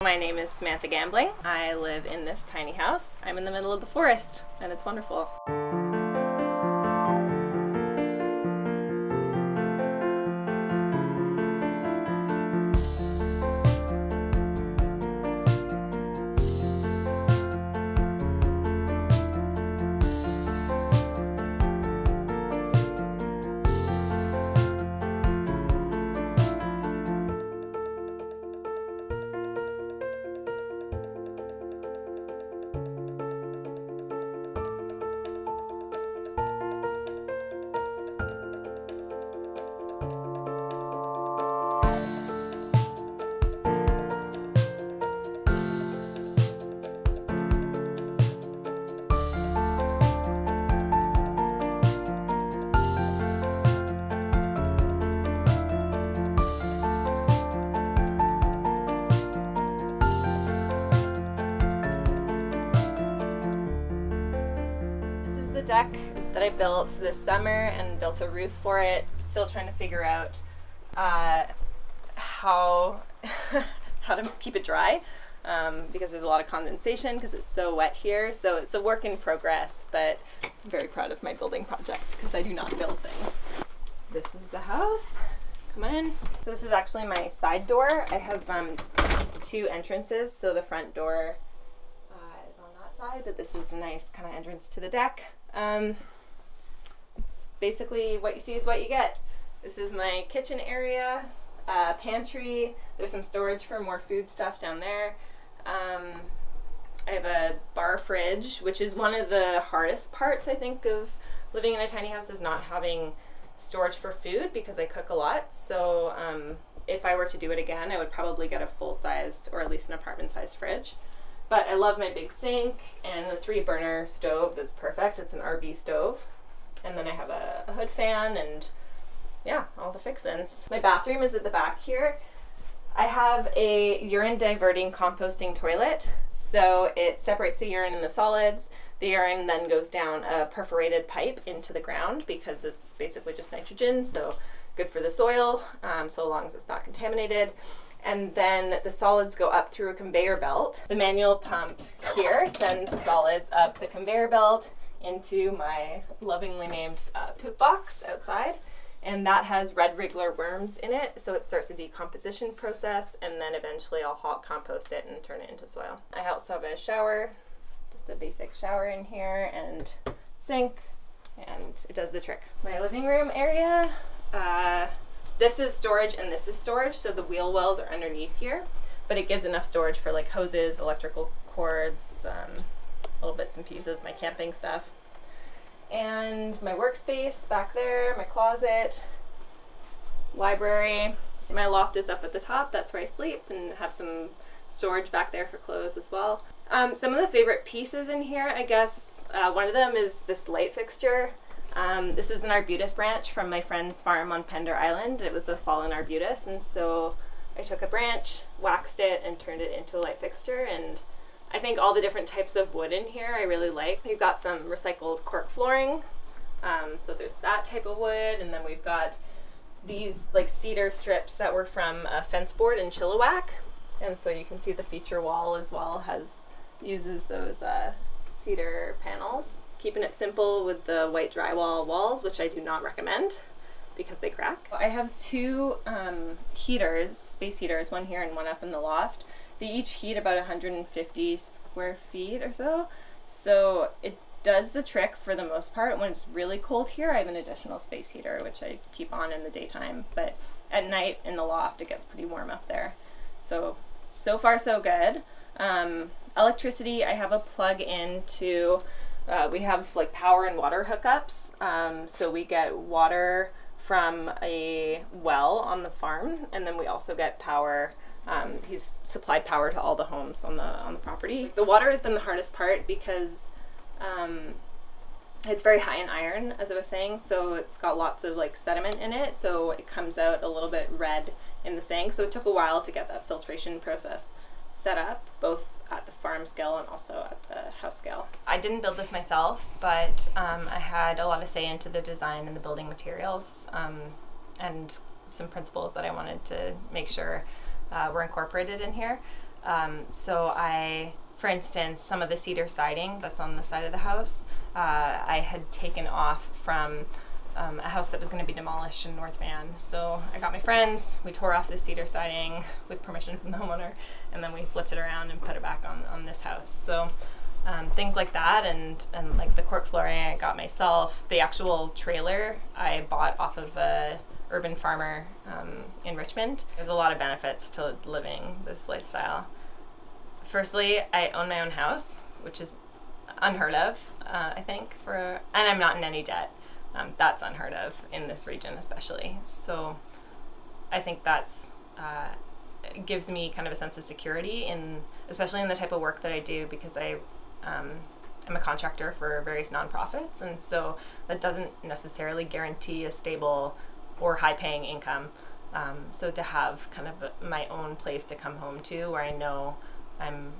My name is Samantha Gambling. I live in this tiny house. I'm in the middle of the forest, and it's wonderful. The deck that I built this summer and built a roof for it. Still trying to figure out how how to keep it dry because there's a lot of condensation because it's so wet here. So it's a work in progress, but I'm very proud of my building project because I do not build things. This is the house. Come on. So this is actually my side door. I have two entrances. So the front door is on that side, but this is a nice kind of entrance to the deck. It's basically what you see is what you get. This is my kitchen area, pantry. There's some storage for more food stuff down there. I have a bar fridge, which is one of the hardest parts, I think, of living in a tiny house, is not having storage for food because I cook a lot. So if I were to do it again, I would probably get a full-sized or at least an apartment-sized fridge. But I love my big sink, and the 3-burner stove is perfect. It's an RV stove. And then I have a hood fan and yeah, all the fixins. My bathroom is at the back here. I have a urine diverting composting toilet. So it separates the urine and the solids. The urine then goes down a perforated pipe into the ground because it's basically just nitrogen, so good for the soil, so long as it's not contaminated. And then the solids go up through a conveyor belt. The manual pump here sends solids up the conveyor belt into my lovingly named poop box outside. And that has red wriggler worms in it, so it starts a decomposition process, and then eventually I'll hot compost it and turn it into soil. I also have a shower, just a basic shower in here, and sink, and it does the trick. My living room area, this is storage and this is storage, so the wheel wells are underneath here, but it gives enough storage for like hoses, electrical cords, little bits and pieces, my camping stuff. And my workspace back there, my closet, library. My loft is up at the top, that's where I sleep, and have some storage back there for clothes as well. Some of the favorite pieces in here, I guess, one of them is this light fixture. This is an arbutus branch from my friend's farm on Pender Island. It was a fallen arbutus, and so I took a branch, waxed it, and turned it into a light fixture. And I think all the different types of wood in here I really like. We've got some recycled cork flooring, so there's that type of wood, and then we've got these like cedar strips that were from a fence board in Chilliwack, and so you can see the feature wall as well uses those cedar panels. Keeping it simple with the white drywall walls, which I do not recommend because they crack. I have two heaters, space heaters, one here and one up in the loft. They each heat about 150 square feet or so. So it does the trick for the most part. When it's really cold here, I have an additional space heater, which I keep on in the daytime. But at night in the loft, it gets pretty warm up there. So far so good. Electricity, I have a plug into we have like power and water hookups, so we get water from a well on the farm, and then we also get power. He's supplied power to all the homes on the property. The water has been the hardest part because it's very high in iron, as I was saying, so it's got lots of like sediment in it, so it comes out a little bit red in the sink. So it took a while to get that filtration process set up, both at the farm scale and also at the house scale. I didn't build this myself, but I had a lot of say into the design and the building materials, and some principles that I wanted to make sure were incorporated in here. So for instance, some of the cedar siding that's on the side of the house, I had taken off from a house that was going to be demolished in North Van. So I got my friends, we tore off the cedar siding with permission from the homeowner, and then we flipped it around and put it back on this house. So things like that, and like the cork flooring I got myself. The actual trailer I bought off of a urban farmer in Richmond. There's a lot of benefits to living this lifestyle. Firstly, I own my own house, which is unheard of, I think, and I'm not in any debt. That's unheard of in this region especially. So I think that's gives me kind of a sense of security, especially in the type of work that I do, because I'm a contractor for various nonprofits, and so that doesn't necessarily guarantee a stable or high-paying income. So to have kind of my own place to come home to, where I know I'm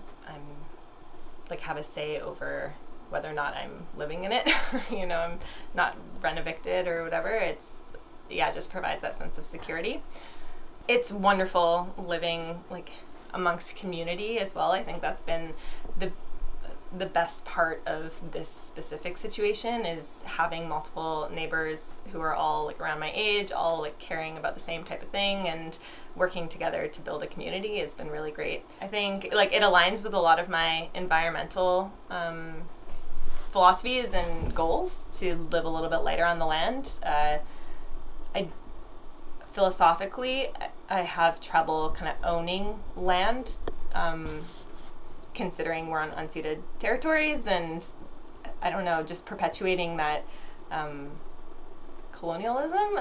like have a say over whether or not I'm living in it, I'm not rent evicted or whatever. Just provides that sense of security. It's wonderful living like amongst community as well. I think that's been the best part of this specific situation, is having multiple neighbors who are all like around my age, all like caring about the same type of thing and working together to build a community has been really great. I think like it aligns with a lot of my environmental philosophies and goals to live a little bit lighter on the land. Philosophically, I have trouble kind of owning land, considering we're on unceded territories, and I don't know, just perpetuating that colonialism.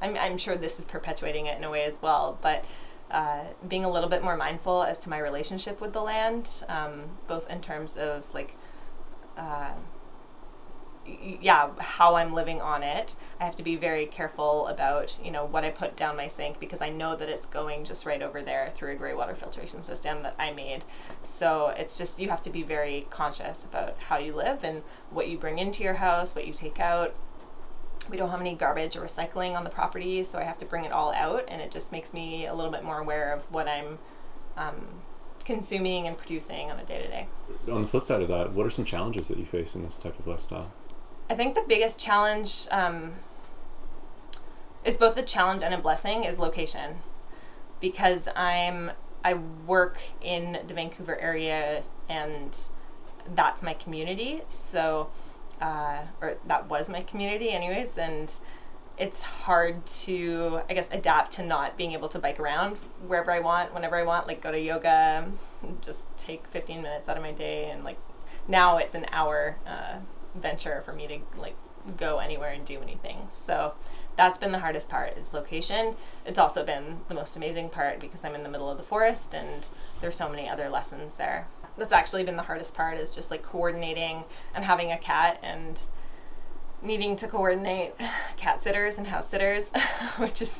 I'm sure this is perpetuating it in a way as well, but being a little bit more mindful as to my relationship with the land, both in terms of like how I'm living on it. I have to be very careful about what I put down my sink, because I know that it's going just right over there through a gray water filtration system that I made. So it's just, you have to be very conscious about how you live and what you bring into your house, what you take out. We don't have any garbage or recycling on the property, so I have to bring it all out, and it just makes me a little bit more aware of what I'm consuming and producing on a day-to-day. On the flip side of that, what are some challenges that you face in this type of lifestyle? I think the biggest challenge is both a challenge and a blessing, is location, because I work in the Vancouver area and that's my community. So, or that was my community anyways, and it's hard to, I guess, adapt to not being able to bike around wherever I want, whenever I want, like go to yoga, just take 15 minutes out of my day, and like now it's an hour venture for me to like go anywhere and do anything. So that's been the hardest part, is location. It's also been the most amazing part, because I'm in the middle of the forest and there's so many other lessons there. That's actually been the hardest part, is just like coordinating and having a cat and needing to coordinate cat sitters and house sitters, which is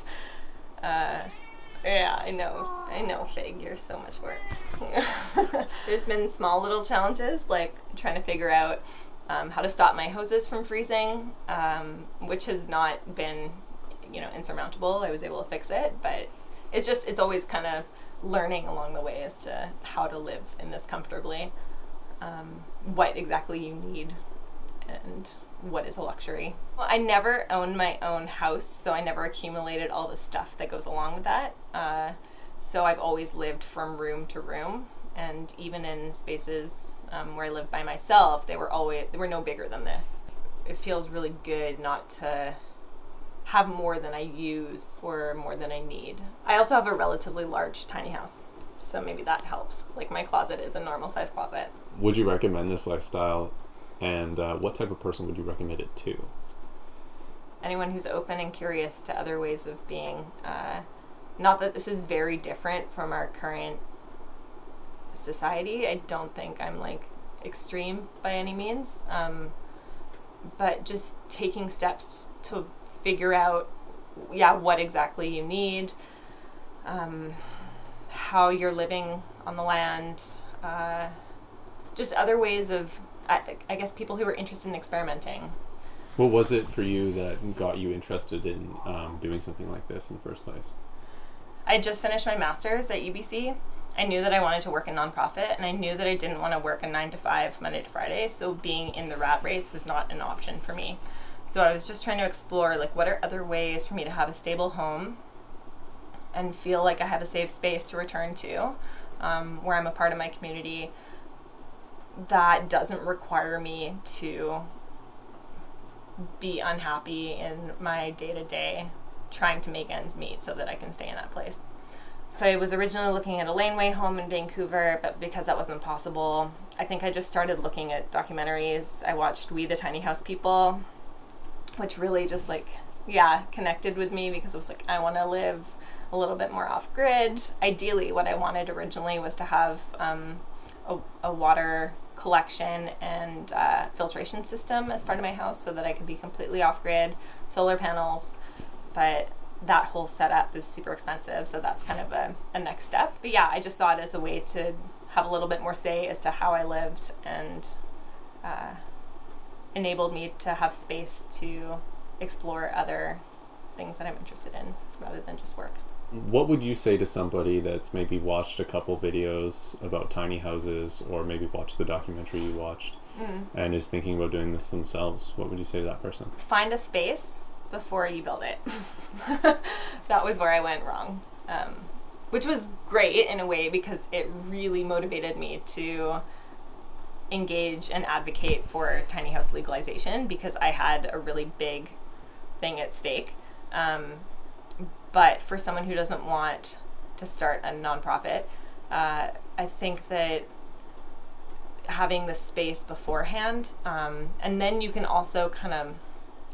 I know, Fig, you're so much work. There's been small little challenges, like trying to figure out how to stop my hoses from freezing, which has not been, insurmountable. I was able to fix it, but it's always kind of learning along the way as to how to live in this comfortably, what exactly you need, and what is a luxury. Well, I never owned my own house, so I never accumulated all the stuff that goes along with that. So I've always lived from room to room, and even in spaces where I lived by myself, they were no bigger than this. It feels really good not to have more than I use or more than I need. I also have a relatively large tiny house, so maybe that helps. Like my closet is a normal size closet. Would you recommend this lifestyle, and what type of person would you recommend it to? Anyone who's open and curious to other ways of being. Not that this is very different from our current society. I don't think I'm like extreme by any means, but just taking steps to figure out what exactly you need, how you're living on the land, just other ways of, I guess, people who are interested in experimenting. What was it for you that got you interested in doing something like this in the first place? I just finished my master's at UBC, I knew that I wanted to work in nonprofit, and I knew that I didn't want to work a 9 to 5 Monday to Friday, so being in the rat race was not an option for me. So I was just trying to explore, like, what are other ways for me to have a stable home and feel like I have a safe space to return to, where I'm a part of my community that doesn't require me to be unhappy in my day-to-day trying to make ends meet so that I can stay in that place. So I was originally looking at a laneway home in Vancouver, but because that wasn't possible, I think I just started looking at documentaries. I watched We the Tiny House People, which really just connected with me, because I was like, I want to live a little bit more off-grid. Ideally, what I wanted originally was to have a water collection and filtration system as part of my house so that I could be completely off-grid, solar panels, but that whole setup is super expensive, so that's kind of a next step. But yeah, I just saw it as a way to have a little bit more say as to how I lived, and enabled me to have space to explore other things that I'm interested in rather than just work. What would you say to somebody that's maybe watched a couple videos about tiny houses, or maybe watched the documentary you watched, and is thinking about doing this themselves? What would you say to that person? Find a space before you build it. That was where I went wrong, which was great in a way, because it really motivated me to engage and advocate for tiny house legalization, because I had a really big thing at stake. But for someone who doesn't want to start a nonprofit, I think that having the space beforehand, and then you can also kind of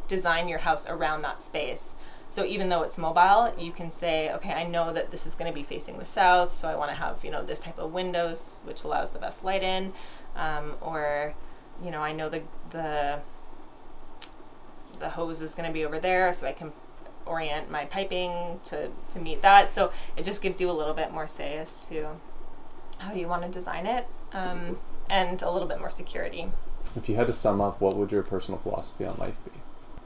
design your house around that space. So even though it's mobile, you can say, okay, I know that this is going to be facing the south, so I want to have, this type of windows, which allows the best light in, or, I know the hose is going to be over there, so I can orient my piping to meet that. So it just gives you a little bit more say as to how you want to design it, and a little bit more security. If you had to sum up, what would your personal philosophy on life be?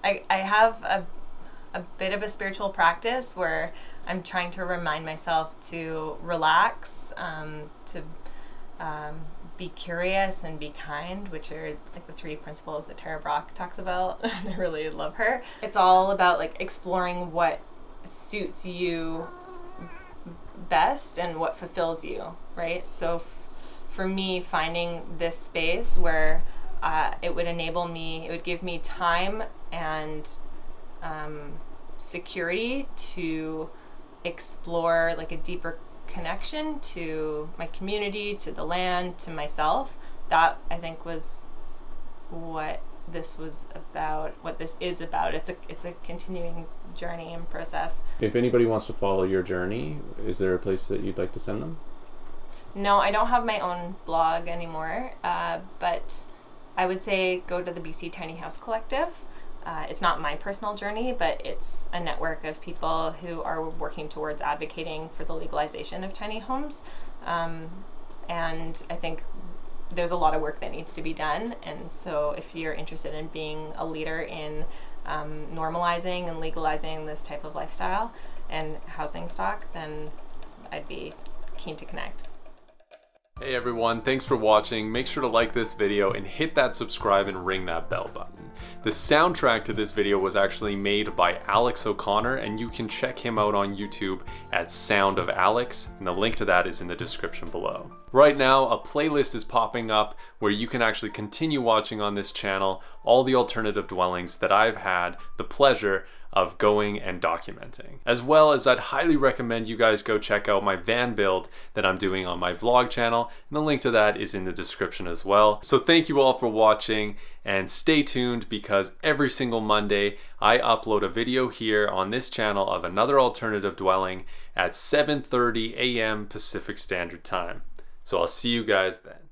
I have a bit of a spiritual practice where I'm trying to remind myself to relax, to be curious and be kind, which are like the 3 principles that Tara Brach talks about. I really love her. It's all about like exploring what suits you best and what fulfills you, right? So for me, finding this space where it would give me time and security to explore like a deeper connection to my community, to the land, to myself. That, I think, was what this was about, what this is about. It's a continuing journey and process. If anybody wants to follow your journey, is there a place that you'd like to send them? No, I don't have my own blog anymore, but I would say go to the BC Tiny House Collective. It's not my personal journey, but it's a network of people who are working towards advocating for the legalization of tiny homes. And I think there's a lot of work that needs to be done. And so if you're interested in being a leader in normalizing and legalizing this type of lifestyle and housing stock, then I'd be keen to connect. Hey everyone, thanks for watching. Make sure to like this video and hit that subscribe and ring that bell button. The soundtrack to this video was actually made by Alex O'Connor, and you can check him out on YouTube at Sound of Alex, and the link to that is in the description below. Right now, a playlist is popping up where you can actually continue watching on this channel all the alternative dwellings that I've had the pleasure of going and documenting. As well as I'd highly recommend you guys go check out my van build that I'm doing on my vlog channel, and the link to that is in the description as well. So thank you all for watching, and stay tuned, because every single Monday I upload a video here on this channel of another alternative dwelling at 7:30 a.m. Pacific Standard Time. So I'll see you guys then.